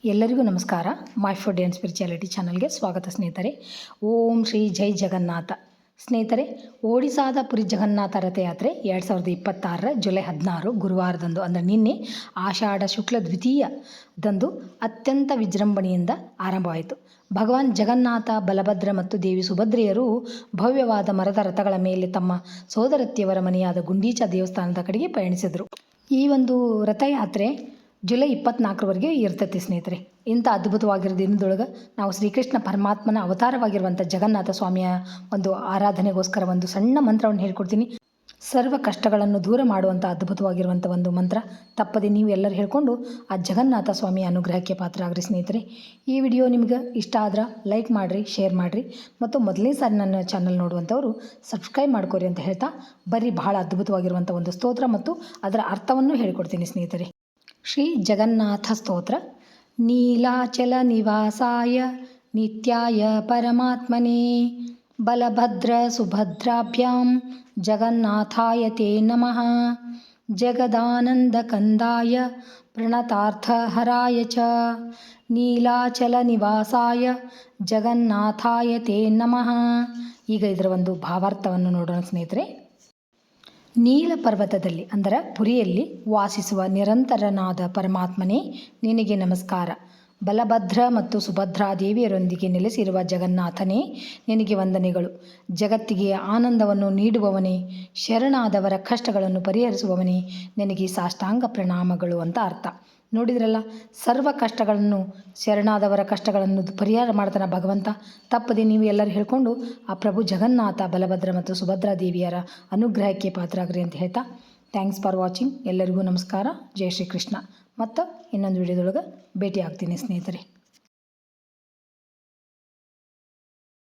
ಎಲ್ಲರಿಗೂ ನಮಸ್ಕಾರ. My food and spirituality ಚಾನಲ್ಗೆ ಸ್ವಾಗತ ಸ್ನೇಹಿತರೆ. ಓಂ ಶ್ರೀ ಜೈ ಜಗನ್ನಾಥ. ಸ್ನೇಹಿತರೆ, ಒಡಿಸ್ಸಾದ ಪುರಿ ಜಗನ್ನಾಥ ರಥಯಾತ್ರೆ 2026 ಜುಲೈ 16 ಗುರುವಾರದಂದು ಅಂದರೆ ನಿನ್ನೆ ಆಷಾಢ ಶುಕ್ಲ ದ್ವಿತೀಯದಂದು ಅತ್ಯಂತ ವಿಜೃಂಭಣೆಯಿಂದ ಆರಂಭವಾಯಿತು. ಭಗವಾನ್ ಜಗನ್ನಾಥ, ಬಲಭದ್ರ ಮತ್ತು ದೇವಿ ಸುಭದ್ರೆಯರು ಭವ್ಯವಾದ ಮರದ ರಥಗಳ ಮೇಲೆ ತಮ್ಮ ಸೋದರತ್ತಿಯವರ ಮನೆಯಾದ ಗುಂಡೀಚಾ ದೇವಸ್ಥಾನದ ಕಡೆಗೆ ಪಯಣಿಸಿದರು. ಈ ಒಂದು ರಥಯಾತ್ರೆ ಜುಲೈ 24 ಇರ್ತೈತಿ ಸ್ನೇಹಿತರೆ. ಇಂಥ ಅದ್ಭುತವಾಗಿರೋ ದಿನದೊಳಗೆ ನಾವು ಶ್ರೀಕೃಷ್ಣ ಪರಮಾತ್ಮನ ಅವತಾರವಾಗಿರುವಂಥ ಜಗನ್ನಾಥ ಸ್ವಾಮಿಯ ಒಂದು ಆರಾಧನೆಗೋಸ್ಕರ ಒಂದು ಸಣ್ಣ ಮಂತ್ರವನ್ನು ಹೇಳ್ಕೊಡ್ತೀನಿ. ಸರ್ವ ಕಷ್ಟಗಳನ್ನು ದೂರ ಮಾಡುವಂಥ ಅದ್ಭುತವಾಗಿರುವಂಥ ಒಂದು ಮಂತ್ರ. ತಪ್ಪದೆ ನೀವು ಎಲ್ಲರೂ ಹೇಳ್ಕೊಂಡು ಆ ಜಗನ್ನಾಥ ಸ್ವಾಮಿಯ ಅನುಗ್ರಹಕ್ಕೆ ಪಾತ್ರ ಆಗ್ರಿ ಸ್ನೇಹಿತರೆ. ಈ ವಿಡಿಯೋ ನಿಮ್ಗೆ ಇಷ್ಟ ಆದ್ರೆ ಲೈಕ್ ಮಾಡಿರಿ, ಶೇರ್ ಮಾಡಿರಿ ಮತ್ತು ಮೊದಲನೇ ಸಾರಿ ನನ್ನ ಚಾನಲ್ ನೋಡುವಂಥವರು ಸಬ್ಸ್ಕ್ರೈಬ್ ಮಾಡ್ಕೊರಿ ಅಂತ ಹೇಳ್ತಾ ಬರೀ ಬಹಳ ಅದ್ಭುತವಾಗಿರುವಂಥ ಒಂದು ಸ್ತೋತ್ರ ಮತ್ತು ಅದರ ಅರ್ಥವನ್ನು ಹೇಳ್ಕೊಡ್ತೀನಿ ಸ್ನೇಹಿತರೆ. ಶ್ರೀ ಜಗನ್ನಾಥ ಸ್ತೋತ್ರ. ನೀಲಾಚಲ ನಿವಾಸಾಯ ನಿತ್ಯಾಯ ಪರಮಾತ್ಮನೇ ಬಲಭದ್ರ ಸುಭದ್ರಾಭ್ಯಾಂ ಜಗನ್ನಾಥಾಯ ತೇ ನಮಃ. ಜಗದಾನಂದ ಕಂದಾಯ ಪ್ರಣತಾರ್ಥಹರಾಯ ಚ ನೀಲಾಚಲ ನಿವಾಸಾಯ ಜಗನ್ನಾಥಾಯ ತೇ ನಮಃ. ಈಗ ಇದರ ಒಂದು ಭಾವಾರ್ಥವನ್ನು ನೋಡೋಣ ಸ್ನೇಹಿತರೆ. ನೀಲ ಪರ್ವತದಲ್ಲಿ ಅಂದರೆ ಪುರಿಯಲ್ಲಿ ವಾಸಿಸುವ ನಿರಂತರನಾದ ಪರಮಾತ್ಮನೇ ನಿನಗೆ ನಮಸ್ಕಾರ. ಬಲಭದ್ರ ಮತ್ತು ಸುಭದ್ರಾ ದೇವಿಯರೊಂದಿಗೆ ನೆಲೆಸಿರುವ ಜಗನ್ನಾಥನೇ ನಿನಗೆ ವಂದನೆಗಳು. ಜಗತ್ತಿಗೆ ಆನಂದವನ್ನು ನೀಡುವವನೇ, ಶರಣಾದವರ ಕಷ್ಟಗಳನ್ನು ಪರಿಹರಿಸುವವನೇ ನಿನಗೆ ಸಾಷ್ಟಾಂಗ ಪ್ರಣಾಮಗಳು ಅಂತ ಅರ್ಥ. ನೋಡಿದ್ರಲ್ಲ, ಸರ್ವ ಕಷ್ಟಗಳನ್ನು, ಶರಣಾದವರ ಕಷ್ಟಗಳನ್ನು ಪರಿಹಾರ ಮಾಡ್ತಾನೆ ಭಗವಂತ. ತಪ್ಪದೆ ನೀವು ಎಲ್ಲರೂ ಹೇಳ್ಕೊಂಡು ಆ ಪ್ರಭು ಜಗನ್ನಾಥ, ಬಲಭದ್ರ ಮತ್ತು ಸುಭದ್ರಾ ದೇವಿಯರ ಅನುಗ್ರಹಕ್ಕೆ ಪಾತ್ರರಾಗ್ರಿ ಅಂತ ಹೇಳ್ತಾ ಥ್ಯಾಂಕ್ಸ್ ಫಾರ್ ವಾಚಿಂಗ್. ಎಲ್ಲರಿಗೂ ನಮಸ್ಕಾರ. ಜೈ ಶ್ರೀಕೃಷ್ಣ. ಮತ್ತು ಇನ್ನೊಂದು ವಿಡಿಯೋದೊಳಗೆ ಭೇಟಿ ಆಗ್ತೀನಿ ಸ್ನೇಹಿತರೆ.